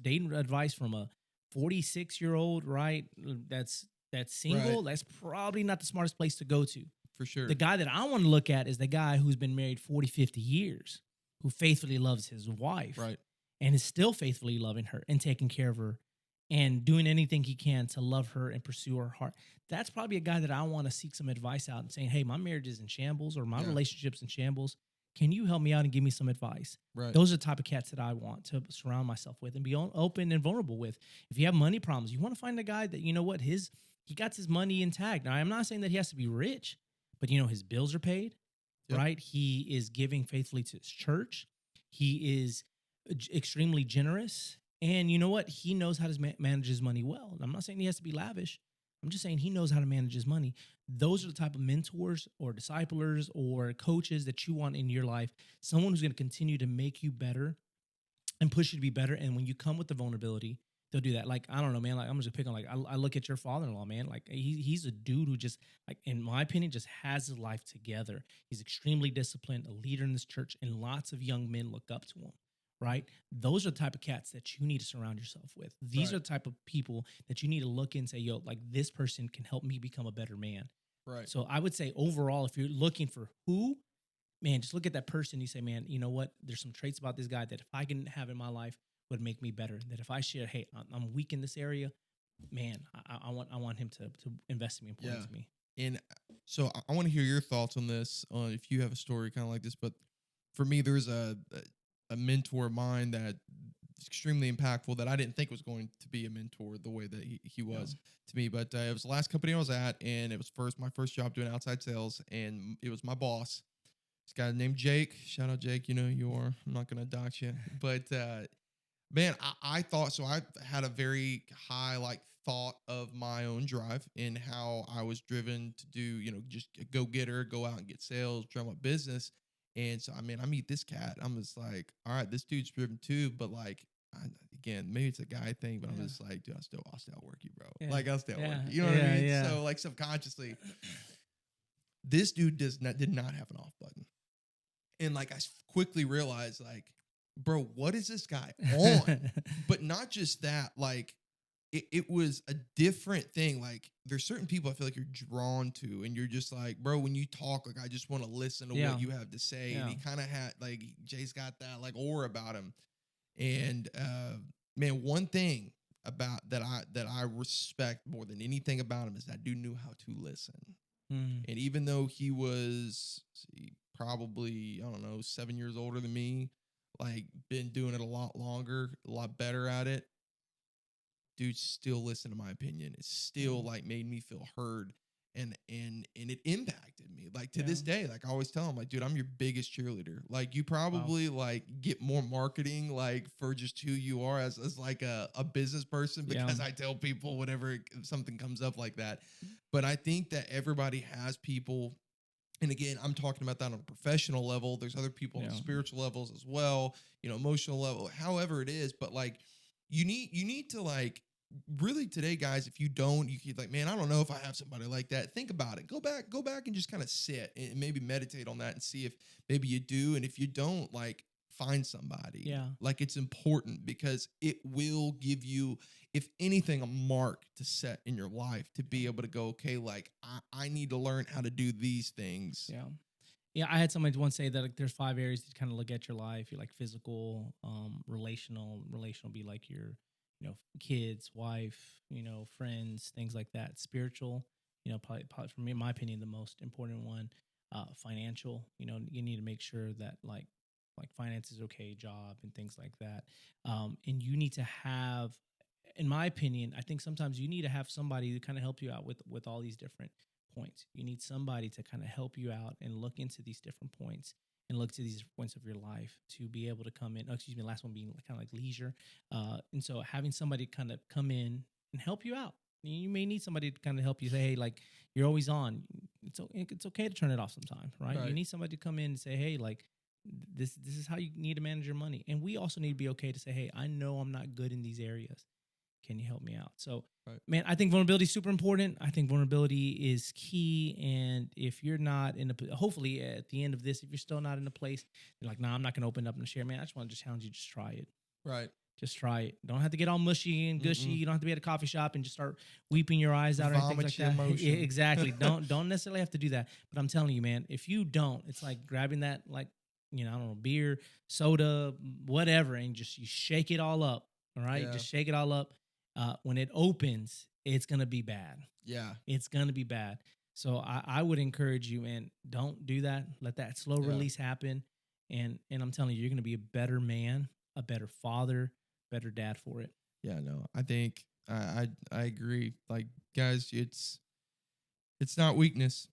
dating advice from a 46-year-old, right, that's single, that's probably not the smartest place to go to. For sure. The guy that I want to look at is the guy who's been married 40, 50 years, who faithfully loves his wife, right, and is still faithfully loving her and taking care of her and doing anything he can to love her and pursue her heart. That's probably a guy that I want to seek some advice out and saying, hey, my marriage is in shambles, or my relationship's in shambles. Can you help me out and give me some advice? Right. Those are the type of cats that I want to surround myself with and be open and vulnerable with. If you have money problems, you want to find a guy that, he got his money intact. Now, I'm not saying that he has to be rich, but, his bills are paid, right? He is giving faithfully to his church. He is extremely generous. And you know what? He knows how to manage his money well. I'm not saying he has to be lavish. I'm just saying he knows how to manage his money. Those are the type of mentors or disciplers or coaches that you want in your life. Someone who's going to continue to make you better and push you to be better. And when you come with the vulnerability, they'll do that. Like, I don't know, man. Like, I'm just picking, like, I look at your father-in-law, man. Like, he's a dude who just, like, in my opinion, just has his life together. He's extremely disciplined, a leader in this church, and lots of young men look up to him. Right? Those are the type of cats that you need to surround yourself with. These are the type of people that you need to look and say, yo, like this person can help me become a better man. Right. So I would say overall, if you're looking for who, man, just look at that person. You say, man, you know what? There's some traits about this guy that if I can have in my life would make me better. That if I share, hey, I'm weak in this area, man, I want him to invest in me, important to me. And so I want to hear your thoughts on this, if you have a story kind of like this. But for me, there's a mentor of mine that is extremely impactful that I didn't think was going to be a mentor the way that he was to me. But it was the last company I was at, and it was my first job doing outside sales, and it was my boss. This guy named Jake. Shout out, Jake. You know who you are. I'm not going to dox you. But, man, I thought, so I had a very high, thought of my own drive and how I was driven to do, just a go-getter, go out and get sales, drum up business. And so, I meet this cat. I'm just like, all right, this dude's driven too. But again, maybe it's a guy thing, but I'm just like, dude, I'll still outwork you, bro. Yeah. I'll still outwork you. You know what I mean? Yeah. So subconsciously, this dude did not have an off button. And I quickly realized bro, what is this guy on? But not just that, it was a different thing. There's certain people I feel like you're drawn to, and you're just like, bro, when you talk, I just want to listen to what you have to say. And he kind of had Jay's got that aura about him. And man, one thing about that I respect more than anything about him is that dude knew how to listen. And even though he was probably, I don't know, 7 years older than me, like been doing it a lot longer, a lot better at it, dude still listened to my opinion. It still like made me feel heard, and it impacted me. Like to this day, like I always tell him, like, dude, I'm your biggest cheerleader. Like you probably like get more marketing like for just who you are as like a business person, because I tell people whenever something comes up like that. But I think that everybody has people. And again, I'm talking about that on a professional level. There's other people on spiritual levels as well, you know, emotional level, however it is. But like, you need to like really today, guys. If you don't, you keep like, man, I don't know if I have somebody like that. Think about it. Go back and just kind of sit and maybe meditate on that and see if maybe you do. And if you don't, like, find somebody. Yeah. Like it's important because it will give you, if anything, a mark to set in your life to be able to go, okay, like I need to learn how to do these things. Yeah. Yeah. I had somebody once say that like, there's 5 areas to kind of look at your life. You're like physical, relational be like your, you know, kids, wife, you know, friends, things like that. Spiritual, you know, probably for me, in my opinion, the most important one. Financial, you know, you need to make sure that like finance is okay, job and things like that. And you need to have, in my opinion, I think sometimes you need to have somebody to kind of help you out with all these different points. You need somebody to kind of help you out and look into these different points and look to these points of your life to be able to come in. Oh, excuse me, last one being kind of like leisure. And so having somebody kind of come in and help you out. You may need somebody to kind of help you say, hey, like you're always on. It's okay to turn it off sometimes, right? You need somebody to come in and say, hey, like this is how you need to manage your money. And we also need to be okay to say, hey, I know I'm not good in these areas. Can you help me out? So, man, I think vulnerability is super important. I think vulnerability is key. And if you're not in a, hopefully at the end of this, if you're still not in a place, you're like, nah, I'm not going to open up and share, man. I just want to challenge you. Just try it. Right. Just try it. Don't have to get all mushy and gushy. You don't have to be at a coffee shop and just start weeping your eyes out or anything like that. Yeah, exactly. Don't necessarily have to do that. But I'm telling you, man, if you don't, it's like grabbing that, like, you know, I don't know, beer, soda, whatever, and just you shake it all up. All right. Yeah. Just shake it all up. When it opens, it's going to be bad. Yeah. It's going to be bad. So I would encourage you, man, don't do that. Let that slow release happen. And I'm telling you, you're going to be a better man, a better father, better dad for it. Yeah, no, I think I agree. Like, guys, it's not weakness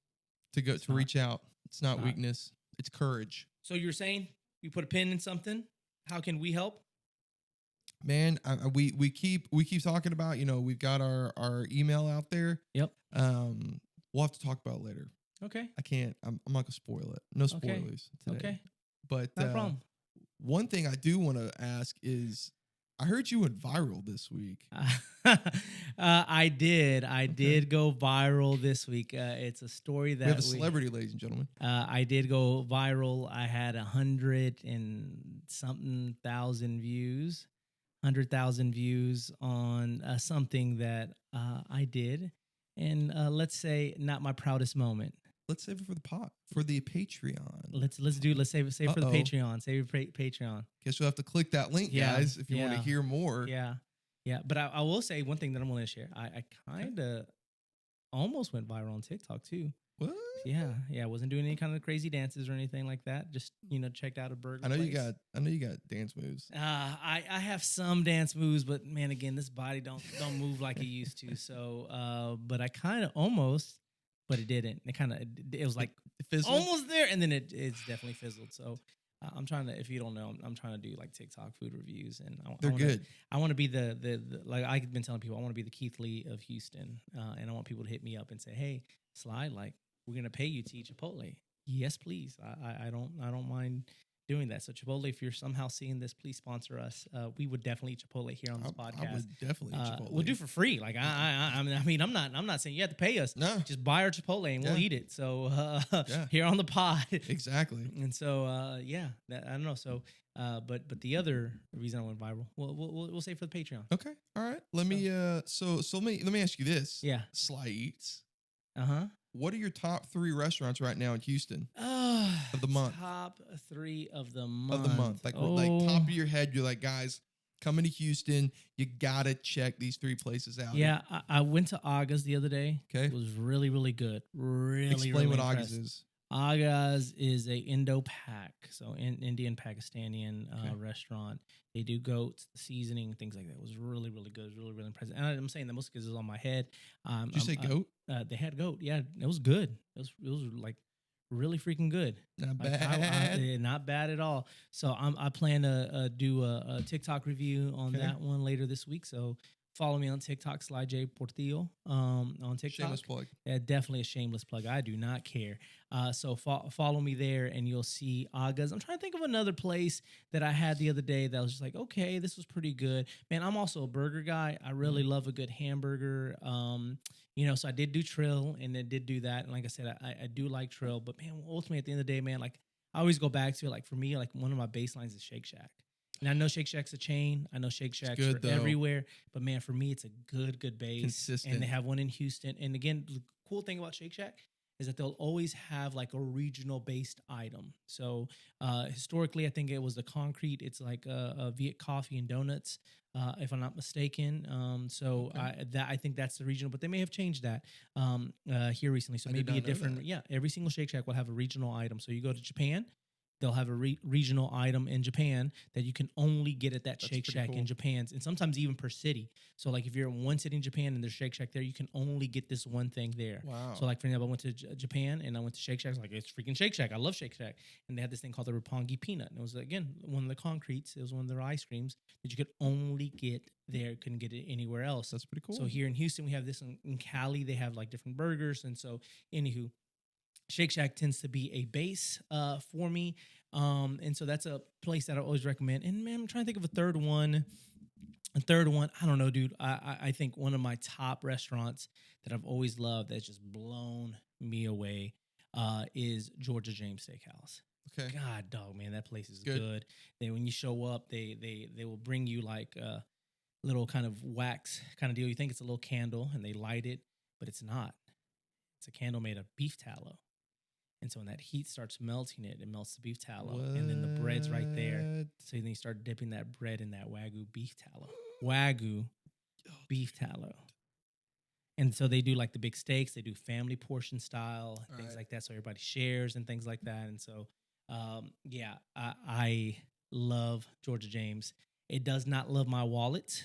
to reach out. It's not weakness. It's courage. So you're saying you put a pin in something. How can we help? Man, we keep talking about, you know, we've got our email out there. Yep. We'll have to talk about it later. Okay. I can't. I'm not gonna spoil it. No spoilers today. Okay. But no problem. One thing I do want to ask is, I heard you went viral this week. I did go viral this week. It's a story that we have a celebrity, ladies and gentlemen. I did go viral. I had 100,000 views. 100,000 views on something that I did, and let's say not my proudest moment. Let's save it for the Patreon. Let's save it for the Patreon. Save it Patreon. Guess you'll have to click that link, guys, if you want to hear more. Yeah. But I will say one thing that I'm willing to share. I kind of almost went viral on TikTok too. What? Yeah. I wasn't doing any kind of crazy dances or anything like that. Just, you know, checked out a burger place. I know you got dance moves. I have some dance moves, but man, again, this body don't move like it used to. So, but I kind of almost, but it didn't. It was like almost there, and then it's definitely fizzled. So I'm trying to, if you don't know, I'm trying to do like TikTok food reviews, and they're good. I want to be the like I've been telling people, I want to be the Keith Lee of Houston, and I want people to hit me up and say, hey, Sly, like, we're gonna pay you to eat Chipotle. Yes, please. I don't mind doing that. So Chipotle, if you're somehow seeing this, please sponsor us. We would definitely eat Chipotle here on this podcast. I would definitely eat Chipotle. We'll do for free. Like I mean, I'm not saying you have to pay us. No, just buy our Chipotle and we'll eat it. So here on the pod, exactly. And so I don't know. So but the other reason I went viral, we'll say for the Patreon. Okay, all right. Let me let me ask you this. Yeah, Sly Eats. What are your top 3 restaurants right now in Houston of the month? Top 3 of the month. Like top of your head, you're like, guys, coming to Houston, you gotta check these 3 places out. Yeah, I went to Aga's the other day. Okay. It was really, really good. Really, Explain really what impressed. Aga's is. Aga's is a Indo-Pak, so Indian Pakistani restaurant. They do goats, the seasoning, things like that. It was really, really good. It was really, really impressive. And I'm saying that most because it's on my head. Did you say goat? They had goat. Yeah, it was good. It was like really freaking good. Not Like, bad. not bad at all. So I plan to do a TikTok review on that one later this week. So follow me on TikTok, Sly J Portillo, on TikTok. Shameless plug. Yeah, definitely a shameless plug. I do not care. So follow me there, and you'll see Aga's. I'm trying to think of another place that I had the other day that was just like, okay, this was pretty good. Man, I'm also a burger guy. I really love a good hamburger. So I did do Trill, and I did do that. And like I said, I do like Trill. But man, ultimately at the end of the day, man, like I always go back to it. Like for me, like one of my baselines is Shake Shack. And I know Shake Shack's a chain. I know Shake Shacks are everywhere. But man, for me, it's a good base. Consistent. And they have one in Houston. And again, the cool thing about Shake Shack is that they'll always have like a regional based item. So historically, I think it was the concrete. It's like a Viet coffee and donuts, if I'm not mistaken. I think that's the regional, but they may have changed that here recently. So maybe a different, every single Shake Shack will have a regional item. So you go to Japan, they'll have a regional item in Japan that you can only get at that Shake Shack in Japan, and sometimes even per city. So like if you're in one city in Japan and there's Shake Shack there, you can only get this one thing there. Wow. So like for example, I went to Japan and I went to Shake Shack. I was like, it's freaking Shake Shack. I love Shake Shack. And they had this thing called the Roppongi Peanut. And it was, again, one of the concretes. It was one of their ice creams that you could only get there. Couldn't get it anywhere else. That's pretty cool. So here in Houston, we have this. In Cali, they have like different burgers. And so anywho, Shake Shack tends to be a base for me. And so that's a place that I always recommend. And man, I'm trying to think of a third one. I don't know, dude. I think one of my top restaurants that I've always loved that's just blown me away is Georgia James Steakhouse. Okay. God, dog, man, that place is good. Then when you show up, they will bring you like a little kind of wax kind of deal. You think it's a little candle and they light it, but it's not. It's a candle made of beef tallow. And so when that heat starts melting it melts the beef tallow. What? And then the bread's right there. So then you start dipping that bread in that Wagyu beef tallow. Beef tallow. And so they do like the big steaks. They do family portion style, things like that. So everybody shares and things like that. And so, I love Georgia James. It does not love my wallet.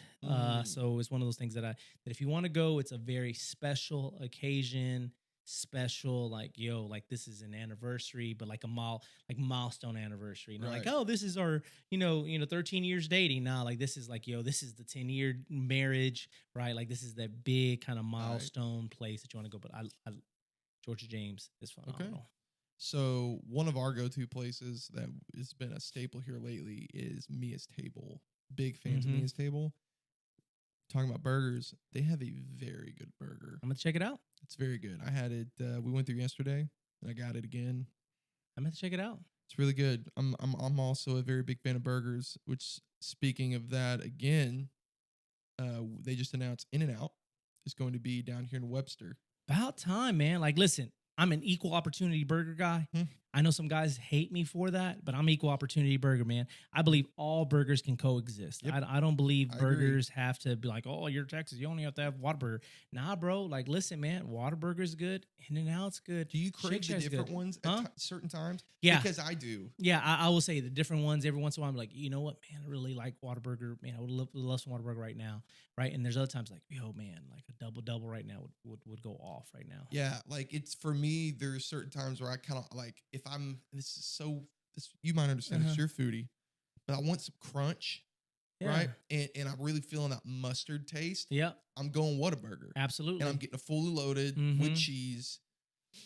So it's one of those things that if you want to go, it's a very special occasion. Special, like, yo, like this is an anniversary, but like milestone anniversary. Not like, oh, this is our 13 years dating. Nah, like this is like, yo, this is the 10-year marriage, right? Like this is that big kind of milestone place that you want to go. But I Georgia James is phenomenal. Okay. So one of our go-to places that has been a staple here lately is Mia's Table. Big fans of Mia's Table. Talking about burgers, they have a very good burger. I'm gonna check it out. It's very good. I had it. We went through yesterday, and I got it again. I'm gonna check it out. It's really good. I'm also a very big fan of burgers. Which, speaking of that, again, they just announced In-N-Out is going to be down here in Webster. About time, man. Like, listen, I'm an equal opportunity burger guy. I know some guys hate me for that, but I'm equal opportunity burger, man. I believe all burgers can coexist. Yep. I don't believe burgers have to be like, oh, you're Texas, you only have to have Whataburger. Nah, bro. Like, listen, man, Whataburger's good. In-N-Out's good. Do you crave the different ones at certain times? Yeah. Because I do. Yeah, I will say the different ones every once in a while. I'm like, you know what, man, I really like Whataburger. Man, I would love some Whataburger right now. Right. And there's other times like, yo, man, like a double right now would go off right now. Yeah. Like it's for me, there's certain times where I kind of like, if you might understand it's your foodie, but I want some crunch. Yeah. Right. And I'm really feeling that mustard taste. Yep. I'm going Whataburger. Absolutely. And I'm getting a fully loaded with cheese.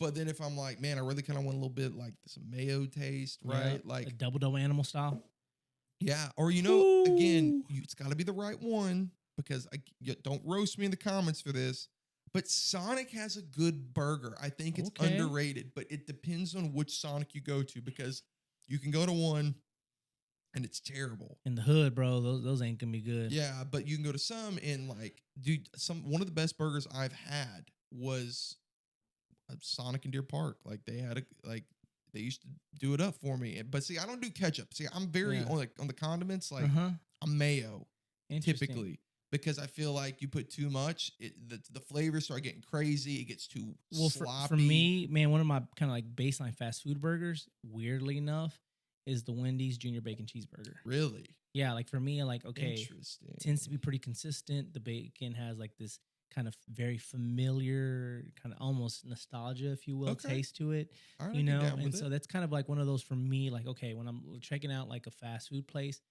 But then if I'm like, man, I really kind of want a little bit like some mayo taste, right? Yeah, like a double animal style. Yeah. Or, again, it's got to be the right one because don't roast me in the comments for this. But Sonic has a good burger. I think it's underrated, but it depends on which Sonic you go to because you can go to one and it's terrible. In the hood, bro, those ain't gonna be good. Yeah, but you can go to some and like, dude, one of the best burgers I've had was a Sonic in Deer Park. Like they used to do it up for me. But see, I don't do ketchup. See, I'm very on the condiments. Like I'm mayo. typically. Because I feel like you put too much, the flavors start getting crazy. It gets too sloppy. For me, man, one of my kind of like baseline fast food burgers, weirdly enough, is the Wendy's Junior Bacon Cheeseburger. Really? Yeah, like for me, like, okay, it tends to be pretty consistent. The bacon has like this kind of very familiar, kind of almost nostalgia, if you will, taste to it. You know, and so that's kind of like one of those for me, like, okay, when I'm checking out like a fast food place,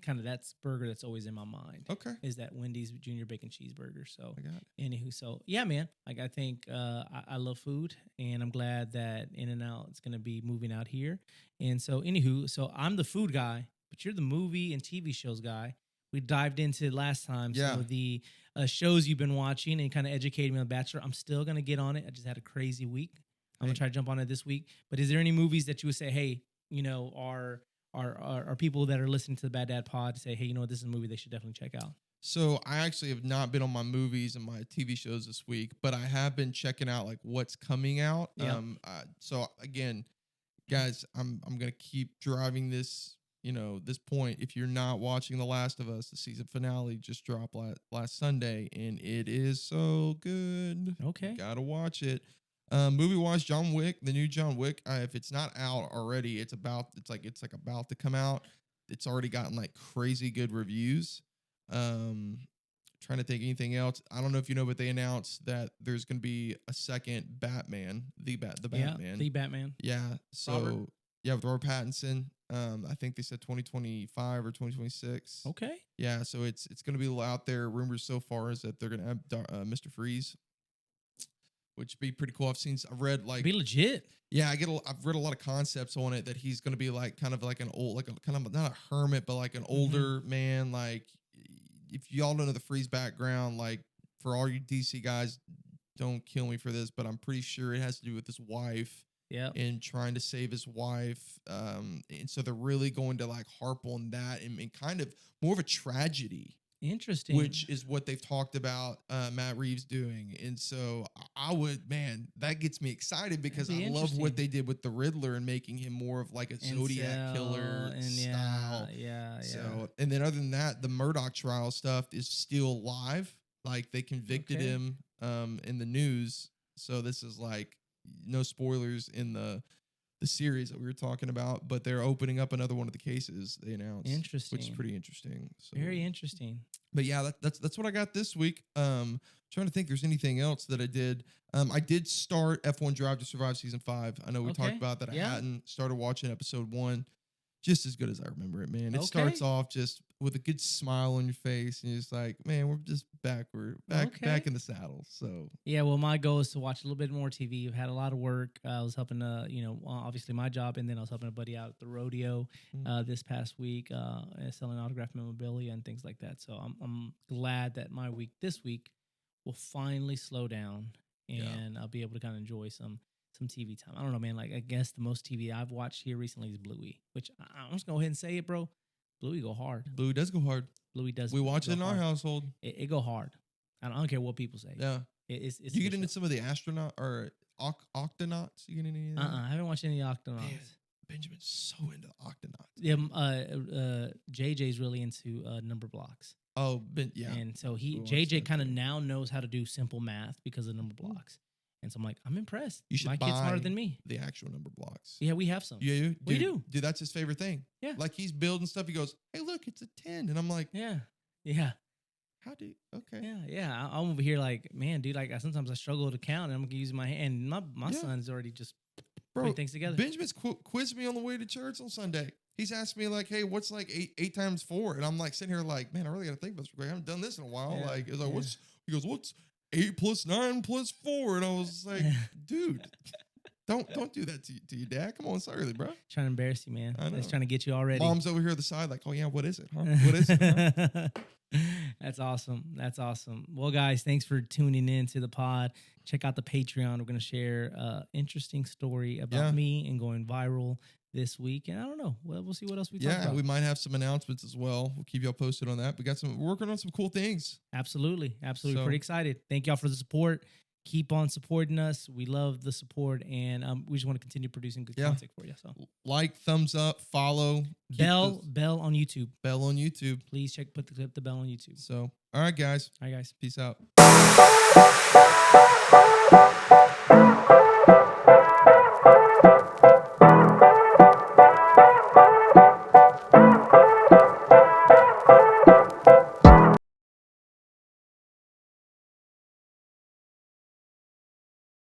kind of that's burger that's always in my mind. Is that Wendy's Junior Bacon Cheeseburger. So I got it. Anywho, so yeah, man. Like I think I love food, and I'm glad that In-N-Out is gonna be moving out here. And so anywho, so I'm the food guy, but you're the movie and TV shows guy. We dived into last time some of the shows you've been watching and kind of educating me on The Bachelor. I'm still gonna get on it. I just had a crazy week. I'm gonna try to jump on it this week. But is there any movies that you would say, hey, you know, are people that are listening to the Bad Dad Pod say, hey, you know what, this is a movie they should definitely check out? So I actually have not been on my movies and my TV shows this week, but I have been checking out like what's coming out. So again, guys, I'm gonna keep driving this, you know, this point. If you're not watching The Last of Us, the season finale just dropped last Sunday, and it is so good. You gotta watch it. Movie wise, John Wick, the new John Wick. If it's not out already, it's about to come out. It's already gotten like crazy good reviews. Trying to think anything else. I don't know if you know, but they announced that there's going to be a second Batman, the Batman. The Batman. Yeah. So with Robert Pattinson. I think they said 2025 or 2026. Okay. Yeah. So it's going to be out there. Rumors so far is that they're going to have Mr. Freeze, which would be pretty cool. I've read like be legit. Yeah, I've read a lot of concepts on it that he's going to be like kind of like an old, like a kind of not a hermit, but like an older man. Like if y'all don't know the Freeze background, like for all you DC guys, don't kill me for this, but I'm pretty sure it has to do with his wife. Yeah, and trying to save his wife. And so they're really going to like harp on that and kind of more of a tragedy. Interesting. Which is what they've talked about Matt Reeves doing. And so that gets me excited because I love what they did with the Riddler and making him more of like a Zodiac killer style. Yeah. So, and then other than that, the Murdoch trial stuff is still live. Like they convicted him in the news. So this is like no spoilers in the series that we were talking about, but they're opening up another one of the cases they announced. Interesting. Which is pretty interesting. So, very interesting. But yeah, that's what I got this week. Trying to think there's anything else that I did. I did start F1 Drive to Survive season 5. I know we talked about that. I hadn't started watching episode 1. Just as good as I remember it, man. It starts off just with a good smile on your face, and you're just like, man, we're just back in the saddle. So yeah, well, my goal is to watch a little bit more TV. I've had a lot of work. I was helping, obviously my job, and then I was helping a buddy out at the rodeo this past week, selling autographed memorabilia and things like that. So I'm glad that my week this week will finally slow down, and I'll be able to kind of enjoy some TV time. I don't know, man. Like, I guess the most TV I've watched here recently is Bluey, which I'm just going to go ahead and say it, bro. Bluey go hard. Bluey does go hard. Bluey does. We watch it in our household. It go hard. I don't care what people say. Yeah. It's you get into some of the astronaut or octonauts? You get into any of that? I haven't watched any octonauts. Man, Benjamin's so into octonauts. Yeah. JJ's really into number blocks. Oh, yeah. And so JJ kind of now knows how to do simple math because of number blocks. And so I'm like, I'm impressed. You should My kid's smarter than me. The actual number blocks. Yeah, we have some. Yeah, we do. Dude, that's his favorite thing. Yeah. Like he's building stuff. He goes, hey, look, it's a 10. And I'm like, yeah. How do you, okay. Yeah. I'm over here like, man, dude, like sometimes I struggle to count and I'm using my hand. My son's already just putting things together. Benjamin's quizzed me on the way to church on Sunday. He's asked me like, hey, what's like 8 times 4? And I'm like sitting here like, man, I really got to think about this. I haven't done this in a while. Yeah. Like, it's like, he goes, what's 8 plus 9 plus 4? And I was like, dude, don't do that to your dad. Come on, it's early, bro. Trying to embarrass you, man. He's trying to get you already. Mom's over here on the side like, oh yeah, what is it? Huh? What is it? Huh? That's awesome. Well, guys, thanks for tuning in to the pod. Check out the Patreon. We're going to share an interesting story about me and going viral this week. And I don't know. We'll see what else we talk about. Yeah, we might have some announcements as well. We'll keep y'all posted on that. We're working on some cool things. Absolutely. So, pretty excited. Thank y'all for the support. keep on supporting us. We love the support, and we just want to continue producing good content for you. So like, thumbs up, follow, bell on YouTube. Bell on YouTube. Please put the bell on YouTube. So, all right, guys. All right, guys. Peace out.